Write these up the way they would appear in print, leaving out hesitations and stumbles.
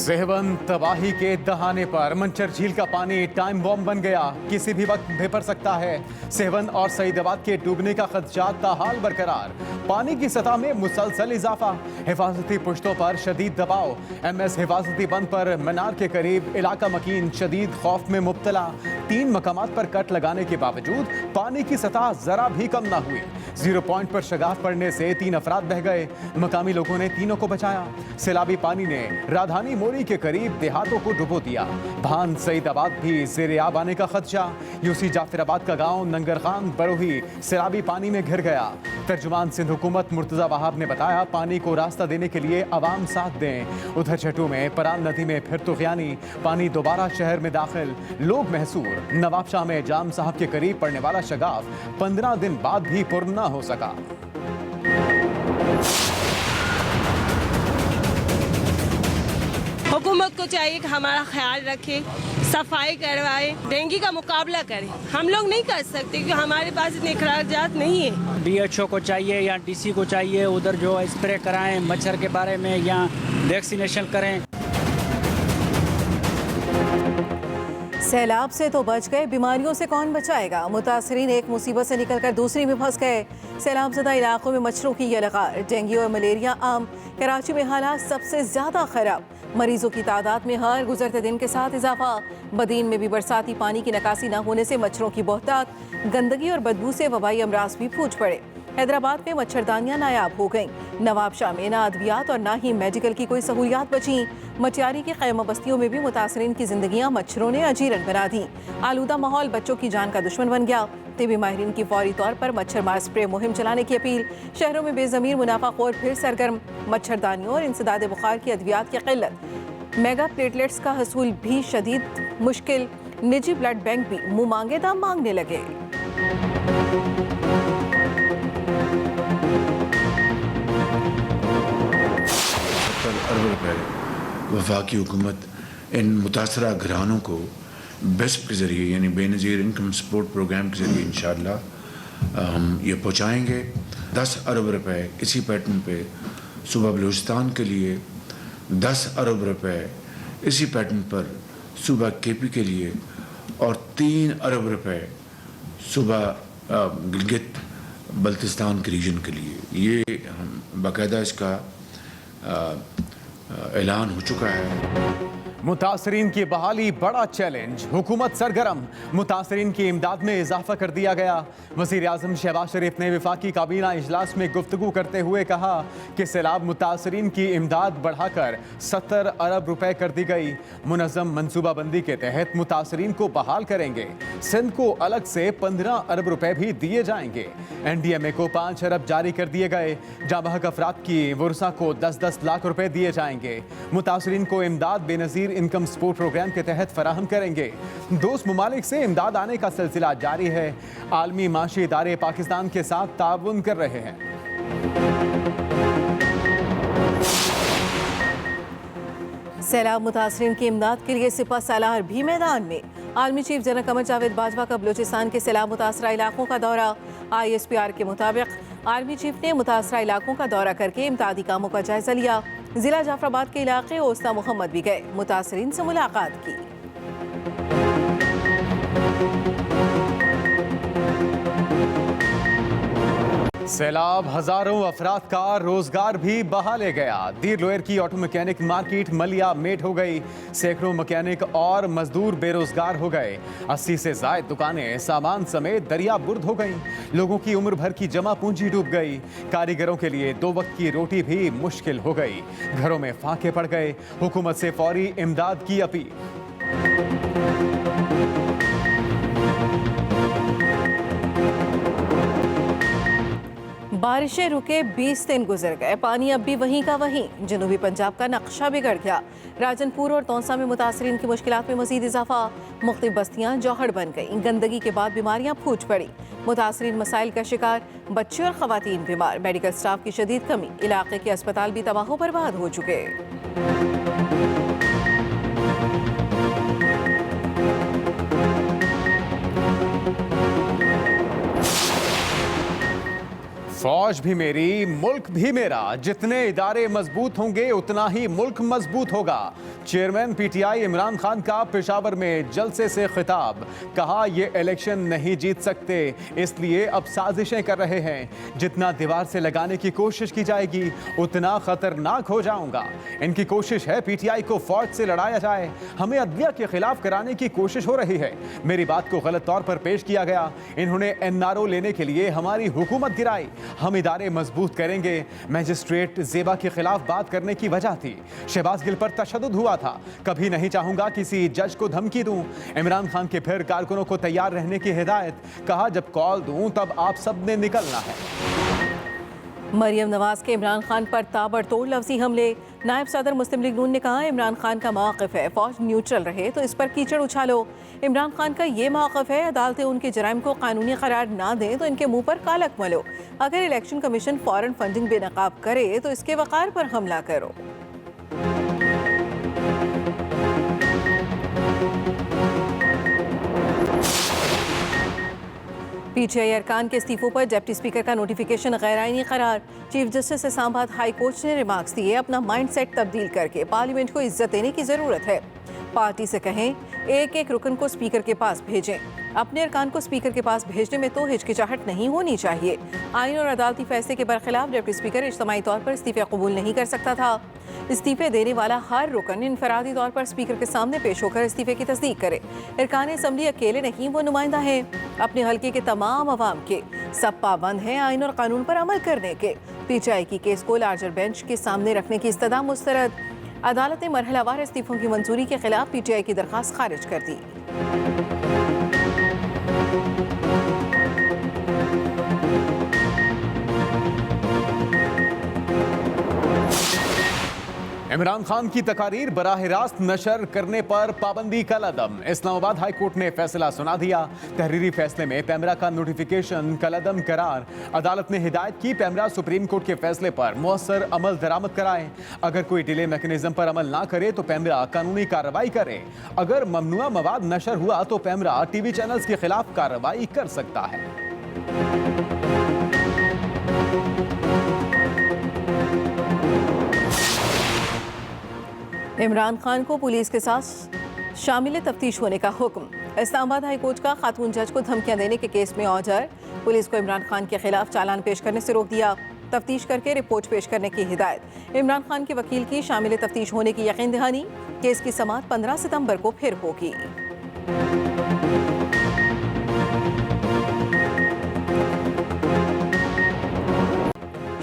सेहवन तबाही के दहाने पर मंचर झील का पानी टाइम बॉम्ब बन गया, किसी भी वक्त बेपर सकता है। सेहवन और सईदाबाद के डूबने का खदशात का हाल बरकरार, पानी की सतह में मुसलसल इजाफा, हिफाजती पुश्तों पर शदीद दबाव। MS हिफाजती बंद पर मीनार के करीब इलाका मकीन शदीद खौफ में मुब्तला। 3 मकामात पर कट लगाने के बावजूद पानी की सतह जरा भी कम ना हुई। 0 पॉइंट पर शगाफ पड़ने से 3 अफराद बह गए, मकामी लोगों ने तीनों को बचाया। सैलाबी पानी ने राधानी मोरी के करीब देहातों को डुबो दिया। भान सईदाबाद भी ज़ेर-ए-आब आने का खदशा। यूसी जाफराबाद का गांव नंगर खान बरोही सैलाबी पानी में घिर गया। तर्जुमान सिंध हुकूमत मुर्तजा वहाब ने बताया, पानी को रास्ता देने के लिए अवाम साथ दें। उधर छठू में परान नदी में फिर तुग़यानी, पानी दोबारा शहर में दाखिल, लोग महसूर। नवाबशाह में जाम साहब के करीब पड़ने वाला शगाफ 15 दिन बाद भी पुर न हो सका। हुकूमत को चाहिए कि हमारा ख्याल रखे, सफाई करवाए, डेंगू का मुकाबला करें। हम लोग नहीं कर सकते क्योंकि हमारे पास इतने अखराजात नहीं है। DHO को चाहिए या DC को चाहिए, उधर जो स्प्रे कराएं मच्छर के बारे में या वैक्सीनेशन करें। सैलाब से तो बच गए, बीमारियों से कौन बचाएगा। मुतासरीन एक मुसीबत से निकलकर दूसरी में फंस गए। सैलाब ज़दा इलाकों में मच्छरों की ये लगार, डेंगू और मलेरिया आम। कराची में हालात सबसे ज़्यादा खराब, मरीजों की तादाद में हर गुजरते दिन के साथ इजाफा। बदीन में भी बरसाती पानी की निकासी न होने से मच्छरों की बहुतात, गंदगी और बदबू से वबाई अमराज भी फूट पड़े। हैदराबाद में मच्छरदानियां नायाब हो गईं। नवाबशाह में ना अद्वियात और ना ही मेडिकल की कोई सहूलियात बची। मटियारी की खैमा बस्तियों में भी मुतासरीन की जिंदगियां मच्छरों ने अजीरन बना दी। आलूदा माहौल बच्चों की जान का दुश्मन बन गया। तिबी माहिरीन की फौरी तौर पर मच्छर मार स्प्रे मुहिम चलाने की अपील। शहरों में बेजमीर मुनाफाखोर फिर सरगर्म, मच्छरदानियों और इंसदाद बुखार की अद्वियात की किल्लत। मेगा प्लेटलेट्स का हसूल भी शदीद मुश्किल, निजी ब्लड बैंक भी मुँह मांगे दाम मांगने लगे। अरब रुपए वफाकी हुकूमत इन मुतासरा घरानों को बेस्प के ज़रिए यानी बेनज़ीर इनकम सपोर्ट प्रोग्राम के ज़रिए इंशाअल्लाह हम ये पहुँचाएँगे। 10 अरब रुपए इसी पैटर्न पे सूबा बलूचिस्तान के लिए, 10 अरब रुपए इसी पैटर्न पर सूबा KP के लिए और 3 अरब रुपए सूबा गिलगित बल्तिस्तान के रीजन के लिए। ये हम बाकायदा इसका ऐलान हो चुका है। मुतासरीन की बहाली बड़ा चैलेंज, हुकूमत सरगर्म, मुतासरीन की इमदाद में इजाफा कर दिया गया। वज़ीर आज़म शहबाज शरीफ ने वफाकी काबीना इजलास में गुफ्तगू करते हुए कहा कि सैलाब मुतासरीन की इमदाद बढ़ाकर 70 अरब रुपए कर दी गई। मुनज़्ज़म मनसूबाबंदी के तहत मुतासरीन को बहाल करेंगे। सिंध को अलग से 15 अरब रुपए भी दिए जाएंगे। NDMA को 5 अरब जारी कर दिए गए। जाबहक अफराद की वुरसा को 10-10 लाख रुपए दिए जाएंगे। मुतासरीन को इमदाद बेनज़ीर इनकम सपोर्ट प्रोग्राम के तहत फराहम करेंगे। दोस्त ममालिक से इमदाद आने का सिलसिला जारी है। आलमी माशी इदारे पाकिस्तान के साथ ताउन कर रहे हैं। सैलाब मुतासरीन की इमदाद के लिए सिपा सालार भी मैदान में। Army chief general Qamar Javed Bajwa का बलूचिस्तान के सैलाब मुतासरा इलाकों का दौरा। ISPR के मुताबिक आर्मी चीफ ने मुतासरा इलाकों का दौरा करके इमदादी कामों का जायजा लिया। जिला जाफराबाद के इलाके ओस्ता मोहम्मद भी गए, मुतासरीन से मुलाकात की। सैलाब हजारों अफराद का रोजगार भी बहा ले गया। दीर लोयर की ऑटो मैकेनिक मार्केट मलिया मेट हो गई। सैकड़ों मैकेनिक और मजदूर बेरोजगार हो गए। 80 से ज्यादा दुकानें सामान समेत दरिया बुर्द हो गईं। लोगों की उम्र भर की जमा पूंजी डूब गई। कारीगरों के लिए 2 वक्त की रोटी भी मुश्किल हो गई। घरों में फाके पड़ गए। हुकूमत से फौरी इमदाद की अपील। बारिशें रुके 20 दिन गुजर गए, पानी अब भी वहीं का वहीं। जनूबी पंजाब का नक्शा बिगड़ गया। राजनपुर और तौसा में मुतासरीन की मुश्किलात में मजीद इजाफा। मुख्तलिफ बस्तियां जौहड़ बन गईं। गंदगी के बाद बीमारियां फूट पड़ी। मुतासरीन मसाइल का शिकार, बच्चे और खवातीन बीमार। मेडिकल स्टाफ की शदीद कमी। इलाके के अस्पताल भी तबाह बर्बाद हो चुके। फौज भी मेरी, मुल्क भी मेरा। जितने इदारे मजबूत होंगे उतना ही मुल्क मजबूत होगा। चेयरमैन पीटीआई इमरान खान का पेशावर में जलसे से खिताब। कहा ये इलेक्शन नहीं जीत सकते, इसलिए अब साजिशें कर रहे हैं। जितना दीवार से लगाने की कोशिश की जाएगी उतना खतरनाक हो जाऊंगा। इनकी कोशिश है पीटीआई को फौज से लड़ाया जाए, हमें अदलिया के खिलाफ कराने की कोशिश हो रही है। मेरी बात को गलत तौर पर पेश किया गया। इन्होंने एनआरओ लेने के लिए हमारी हुकूमत गिराई। हम इदारे मजबूत करेंगे। मैजिस्ट्रेट जेबा के खिलाफ बात करने की वजह थी। शहबाज गिल पर तशद्दुद हुआ था। कभी नहीं चाहूंगा किसी जज को धमकी दूं। इमरान खान के फिर कारकुनों को तैयार रहने की हिदायत। कहा जब कॉल दूं तब आप सब ने निकलना है। मरियम नवाज के इमरान खान पर ताबड़तोड़ लफ्जी हमले। नायब सदर मुस्लिम लीग नून ने कहा इमरान खान का मौक़िफ़ है फौज न्यूट्रल रहे तो इस पर कीचड़ उछालो। इमरान खान का ये मौक़िफ़ है अदालतें उनके जराइम को कानूनी करार ना दें तो इनके मुंह पर कालक मलो। अगर इलेक्शन कमीशन फ़ौरन फंडिंग बेनकाब करे तो इसके वक़ार पर हमला करो। पीटीआई अरकान के इस्तीफों पर डिप्टी स्पीकर का नोटिफिकेशन गैर आईनी करार। Chief justice Islamabad high court ने रिमार्क्स दिए अपना माइंडसेट तब्दील करके पार्लियामेंट को इज्जत देने की ज़रूरत है। पार्टी से कहें एक एक रुकन को स्पीकर के पास भेजें। अपने अरकान को स्पीकर के पास भेजने में तो हिचकिचाहट नहीं होनी चाहिए। आईन और अदालती फैसले के बरखिलाफ डिप्टी स्पीकर इज्तिमाई तौर पर इस्तीफे कबूल नहीं कर सकता था। इस्तीफे देने वाला हर रुकन इनफरादी तौर पर स्पीकर के सामने पेश होकर इस्तीफे की तस्दीक करे। अरकान असम्बली अकेले नहीं, वो नुमाइंदा है अपने हल्के के तमाम अवाम के। सब पाबंद हैं आईन और कानून पर अमल करने के। पीटीआई की केस को लार्जर बेंच के सामने रखने की इस्तदा मुस्तरद। अदालत ने मरहलावार इस्तीफों की मंजूरी के खिलाफ पीटीआई की दरख्वास्त खारिज कर दी। इमरान खान की तकारीर बराह रास्त नशर करने पर पाबंदी का लदम। इस्लामाबाद हाई कोर्ट ने फैसला सुना दिया। तहरीरी फैसले में पैमरा का नोटिफिकेशन कलदम करार। अदालत ने हिदायत की पैमरा सुप्रीम कोर्ट के फैसले पर मुअस्सर अमल दरामद कराए। अगर कोई डिले मैकेनिज्म पर अमल ना करे तो पैमरा कानूनी कार्रवाई करे। अगर ममनुआ मवाद नशर हुआ तो पैमरा टीवी चैनल्स के खिलाफ कार्रवाई कर सकता है। इमरान खान को पुलिस के साथ शामिल तफ्तीश होने का हुक्म। इस्लामाबाद हाई कोर्ट का खातून जज को धमकियां देने के केस में ऑर्डर। पुलिस को इमरान खान के खिलाफ चालान पेश करने से रोक दिया। तफ्तीश करके रिपोर्ट पेश करने की हिदायत। इमरान खान के वकील की शामिल तफ्तीश होने की यकीन दहानी। केस की समाअत 15 सितंबर को फिर होगी।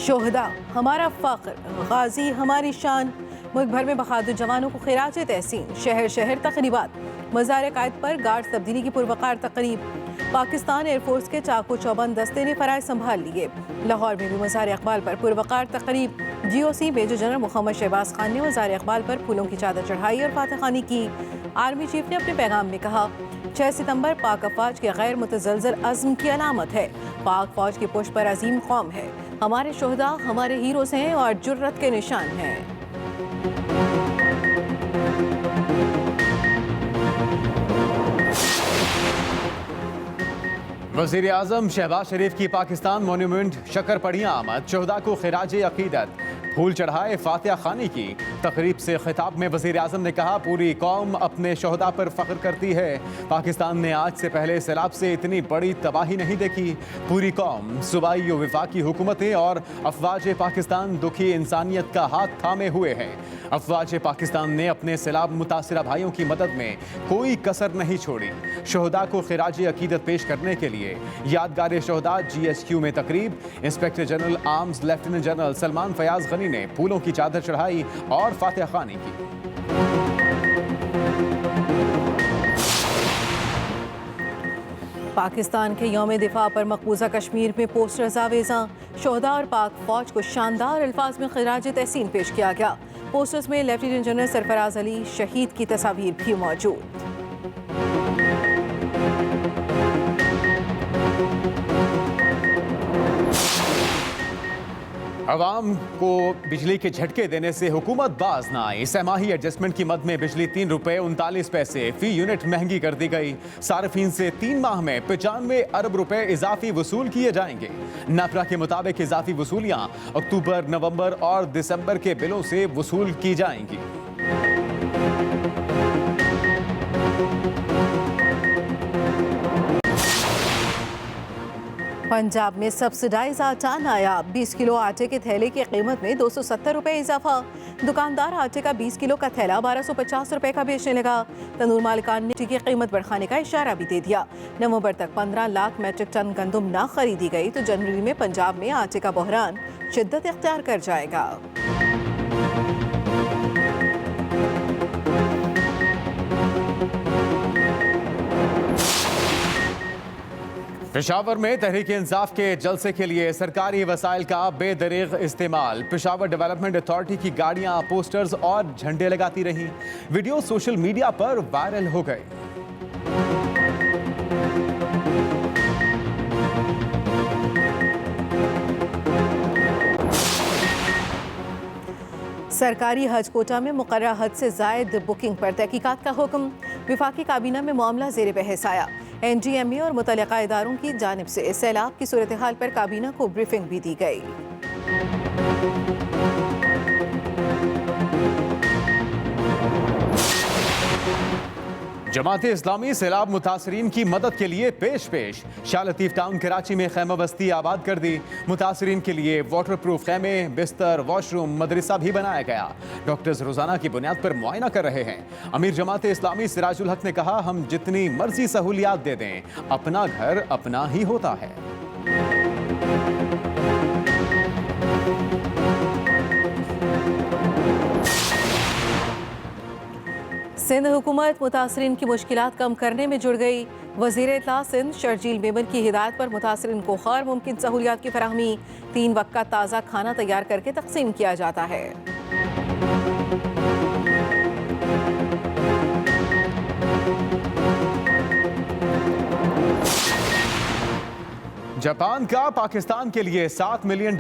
शोहदा हमारा फ़ख्र, गाजी हमारी शान। मुल्क भर में बहादुर जवानों को खिराज तहसीन। शहर शहर तकरीबात। मज़ार कायद पर गार्ड तब्दीली की पुरवकार तकरीब। पाकिस्तान एयरफोर्स के चाकू चौबंद दस्ते ने फराइज संभाल लिए। लाहौर में भी मज़ार इकबाल पर पुरवकार तकरीब। GOC major general Mohammad Shahbaz Khan ने मज़ार इकबाल पर फूलों की चादर चढ़ाई और फातहखानी की। आर्मी चीफ ने अपने पैगाम में कहा 6 सितंबर पाक अफवाज के गैर मुतज़लज़ल अज़्म की अलामत है। पाक फौज की पुष्ट पर अजीम कौम है। हमारे शोहदा हमारे हीरोज़ हैं और जुर्रत के निशान हैं। वज़ीर आज़म शहबाज शरीफ की पाकिस्तान मोन्यूमेंट शक्कर पड़ियाँ आमद। शोहदा को खिराज अकीदत। फूल चढ़ाए फातिहा खानी की। तकरीब से खिताब में वज़ीर आज़म ने कहा पूरी कौम अपने शोहदा पर फ़ख्र करती है। पाकिस्तान ने आज से पहले सैलाब से इतनी बड़ी तबाही नहीं देखी। पूरी कौम, सूबाई व वफाकी हुकूमतें और अफवाज पाकिस्तान दुखी इंसानियत का हाथ थामे हुए हैं। अफवाज पाकिस्तान ने अपने सैलाब मुतासिरा भाइयों की मदद में कोई कसर नहीं छोड़ी। शोहदा को खिराज अकीदत पेश करने के लिए यादगार शोहदा GHQ में तकरीब। Inspector general arms lieutenant general Salman Fayyaz Ghani ने फूलों की चादर चढ़ाई और फातिहा खानी की। पाकिस्तान के यौम दिफा पर मकबूजा कश्मीर में पोस्टर्स आवेज़ा। शोहदा और पाक फौज को शानदार अल्फाज में खिराज तहसीन पेश किया गया। पोस्टर्स में लेफ्टिनेंट जनरल सरफराज अली शहीद की तस्वीर भी मौजूद। आवाम को बिजली के झटके देने से हुकूमत बाज न आई। सहमाही एडजस्टमेंट की मद में बिजली 3 रुपए 39 पैसे फी यूनिट महंगी कर दी गई। सार्फिन से 3 माह में 95 अरब रुपए इजाफी वसूल किए जाएंगे। नाफरा के मुताबिक इजाफी वसूलियां अक्टूबर, नवंबर और दिसंबर के बिलों से वसूल की जाएंगी। पंजाब में सब्सिडाइज आटा नायाब। 20 किलो आटे के थैले की कीमत में 270 रुपए इजाफा। दुकानदार आटे का 20 किलो का थैला 1250 रुपए का बेचने लगा। तंदूर मालिकान ने आटे की कीमत बढ़ाने का इशारा भी दे दिया। नवंबर तक 15 लाख मैट्रिक टन गंदम ना खरीदी गई तो जनवरी में पंजाब में आटे का बहरान शिद्दत इख्तियार कर जाएगा। पेशावर में तहरीक इंसाफ के जलसे के लिए सरकारी वसाइल का बेदरीग इस्तेमाल। पेशावर डेवलपमेंट अथॉरिटी की गाड़ियां, पोस्टर्स और झंडे लगाती रहीं। वीडियो सोशल मीडिया पर वायरल हो गए। सरकारी हज कोटा में मुकर्रर हद से जायद बुकिंग पर तहकीकात का हुक्म। विफाकी काबीना में मामला जेर बहस आया। NGMA और मुतल्लिका इदारों की जानिब से सैलाब की सूरत हाल पर काबीना को ब्रीफिंग भी दी गई। जमाते इस्लामी सैलाब मुतासरीन की मदद के लिए पेश। शाह लतीफ टाउन कराची में खैमा बस्ती आबाद कर दी। मुतासरीन के लिए वाटर प्रूफ खैमे, बिस्तर, वॉशरूम, मदरसा भी बनाया गया। डॉक्टर्स रोजाना की बुनियाद पर मुआयना कर रहे हैं। अमीर जमाते इस्लामी सिराजुल हक ने कहा, हम जितनी मर्जी सहूलियात दे दें, अपना घर अपना ही होता है। सिंध हुकूमत मुतासरीन की मुश्किलात कम करने में जुड़ गई। वज़ीर इत्तला सिंध शर्जील मेमन की हिदायत पर मुतासरीन को हर मुमकिन सहूलियात की फराहमी। 3 वक्त का ताज़ा खाना तैयार करके तकसीम किया जाता है। जापान का पाकिस्तान के लिए $7 मिलियन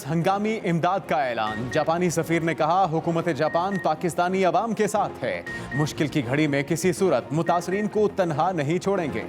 हंगामी इमदाद का ऐलान। जापानी सफीर ने कहा, हुकूमत जापान पाकिस्तानी अवाम के साथ है। मुश्किल की घड़ी में किसी सूरत मुतासरीन को तन्हा नहीं छोड़ेंगे।